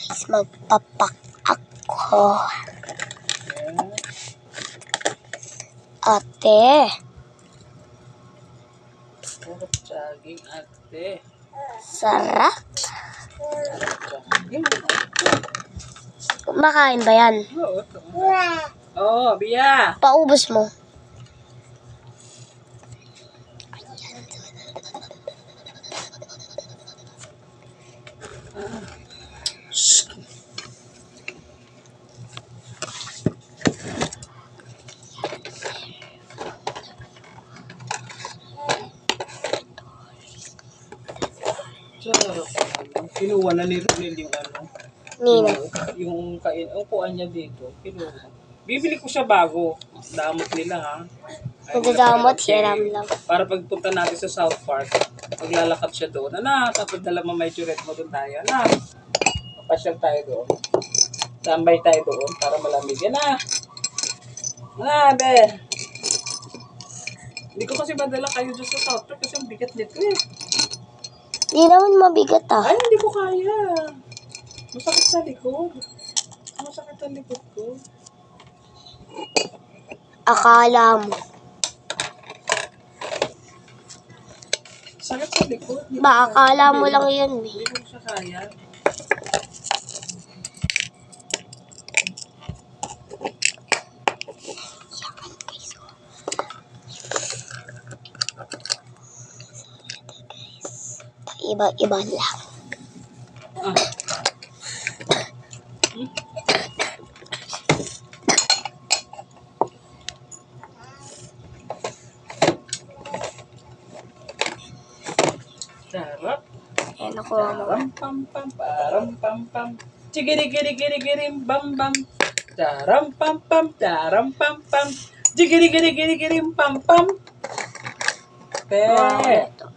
guys, magpapak ako. Ate. Sarap saging, ate. Sarap. Saging. Kumakain ba yan? Oo, Bia. Paubos mo. Sarap. Kinuha na ni Ronel yung ano. Nino. Yung upuan niya dito. Kinuha. Bibili ko siya bago. Damot nila ha. Nagdadamot, hiram lang. Para pagpunta natin sa South Park, maglalakad siya doon. Tapos dala mo may turret mo doon tayo. Papasyal tayo doon. Tambay tayo doon para malamig. Be. Hindi ko kasi madala kayo doon sa South Park kasi ang bigat nito eh. Di naman mabigat ah. Ay, hindi ko kaya. Masakit sa likod. Masakit sa likod ko. Akala mo. Sakit sa likod. Ba, akala mo lang yun eh. Hindi ko siya kaya. Iba-iba lang. Sarap. Ayan, nakuha mo. Param-pam-pam. Chigiri-giri-giri-girim bam-bam. Taram-pam-pam. Taram-pam-pam. Chigiri-giri-giri-girim pam-pam. Ito.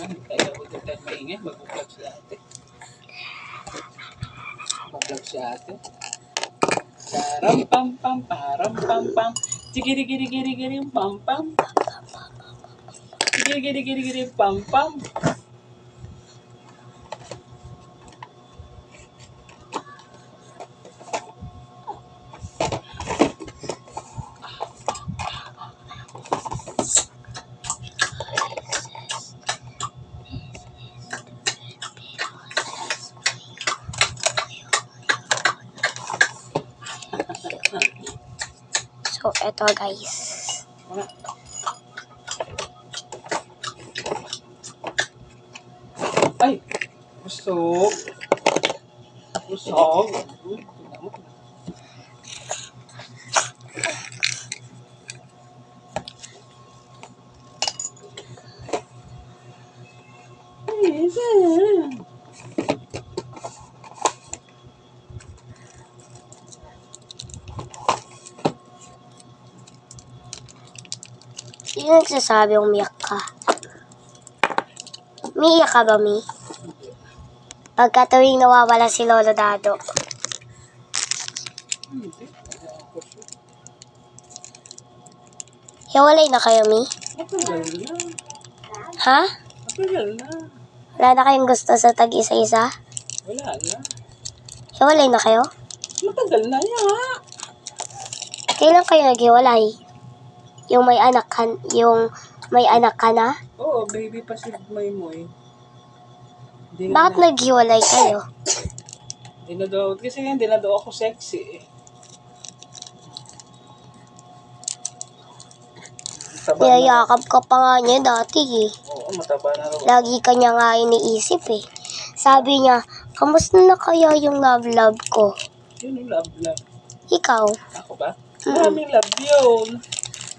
Kaya ko dito tayo maingay. Mag-vlog si ate. Mag-vlog si ate. Taram-pam-pam. Param-pam-pam. Chigiri-giri-giri-girim pam-pam. Giri-giri-giri-girim pam-pam. So, eto guys. Ay! Busog. Busog. Sino nagsasabi umiyak ka? Umiiyak ka ba, Mi? Pagka tuwing nawawala si Lolo Dado. Hiwalay na kayo, Mi? Matagal na. Ha? Matagal na. Wala na kayong gusto sa tag-isa-isa? Wala na. Hiwalay na kayo? Matagal na yan. Kailan kayo naghiwalay? Yung may anak ka na? Oo, baby pa si Moy. Bakit naghiwalay kayo? Kasi hindi na daw ako sexy eh. Niyayakap ka pa nga niya dati eh. Oo, mataba na raw. Lagi ka niya nga iniisip eh. Sabi niya, kamusta na kaya yung love ko? Yun yung love. Ikaw? Ako ba? Maraming love yun.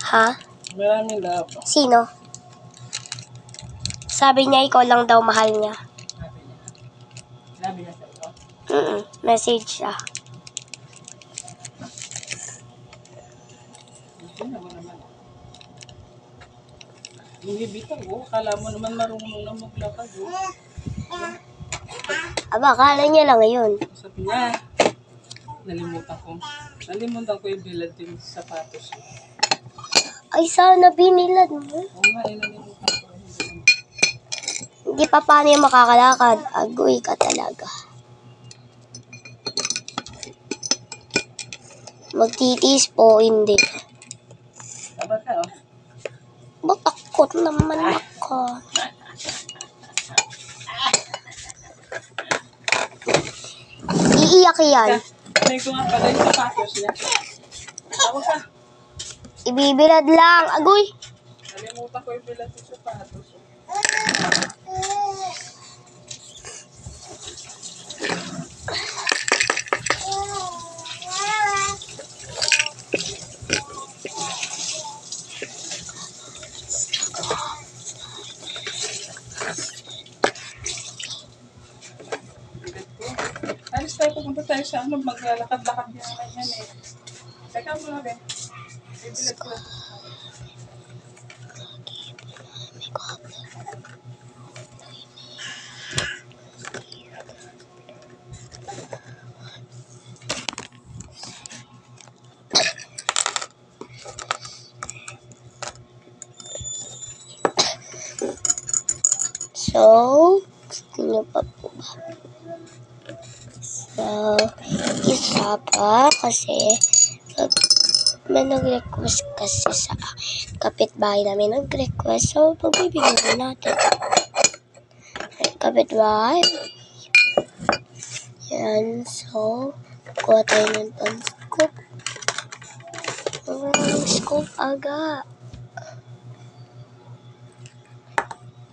Ha? Maraming love. Sino? Sabi niya ikaw lang daw mahal niya. Sabi niya sa'yo? Message siya. Yun naman. Yung hibitan ko, akala mo naman marunong na maglakad. Aba, akala niya lang yun. Sabi niya, nalimutan ko yung bilad yung sapatos. Ay, sana binilad mo. Oo nga, nalimutan ko. Hindi pa paano yung makakalakad. Agoy ka talaga. Magtitiis po, hindi. Dapat ka, oh. Ba't takot naman ako? Iiyak yan. Tinay ko nga pala yung sapatos niya. Ako ka. Ibibilad lang. Agoy. Nalimutan ko yung bilang yung sapatos. Alis tayo, pupunta tayo sa ano, maglalakad-lakad yan yan eh. Teka mo na, Ben. Bibilad ko lang. So, gusto niyo pa po ba? So, isa pa kasi may nag-request kasi sa kapitbahay namin nag-request. So, pagbibigyan din natin. Kapitbahay. Yan. So, kuha tayo ng pan-scoop. Scoop aga.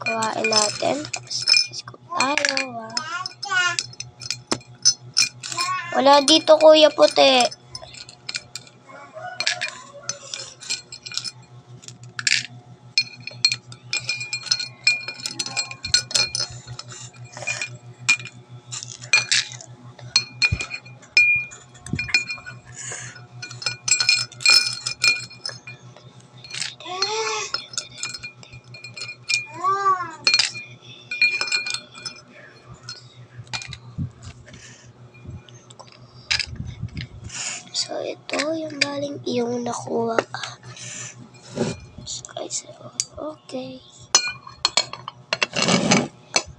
Kuhain natin. Tapos, scoop tayo. Wala dito, Kuya Puti. So, ito yung baling yung nakuha. So, guys, okay.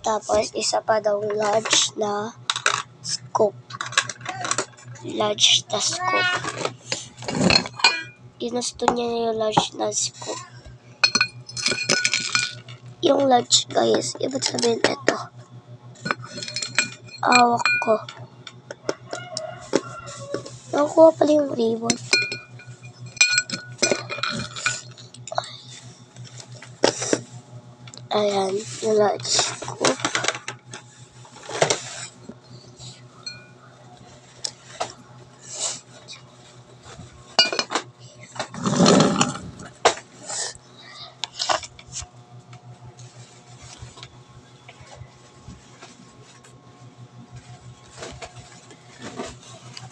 Tapos, isa pa daw large na scoop. Large na scoop. Ginusto niya yung large na scoop. Yung large, guys, ibig sabihin ito. Awak ko. Nakuha pala yung ribbon. Ayan, yung large scoop.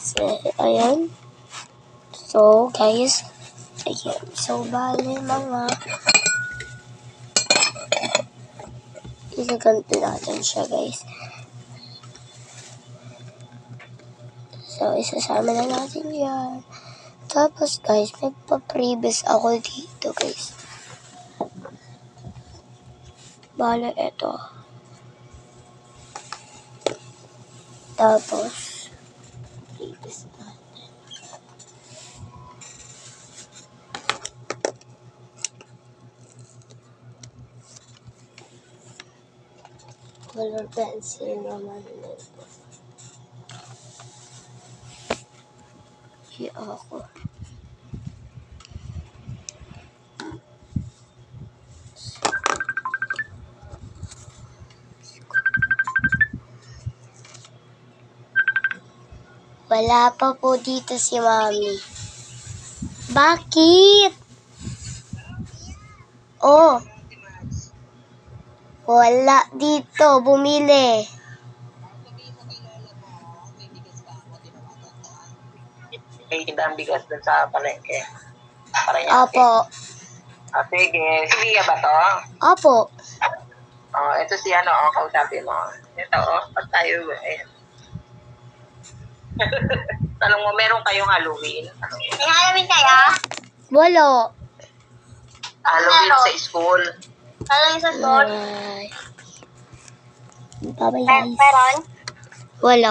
So, ayan. So, guys, ayan. So, bale, mga ilaganto natin siya, guys. So, isasama na natin yan. Tapos, guys, may pa-previous ako dito, guys. Bale, eto. Tapos, previous natin. Color pencil naman nito. Hiya ako. Wala pa po dito si Mami. Bakit? Oh. Wala dito. Bumili. May ang bigas dun sa palengke. Paranaque. Opo. Sige. Si Lia ba to? Opo. Ito si kausapin mo. Ito, pag tayo, ayan. Tanong mo, meron kayong Halloween? May Halloween kaya? Wala. Halloween sa school. Bye. Bye-bye, guys. Wala.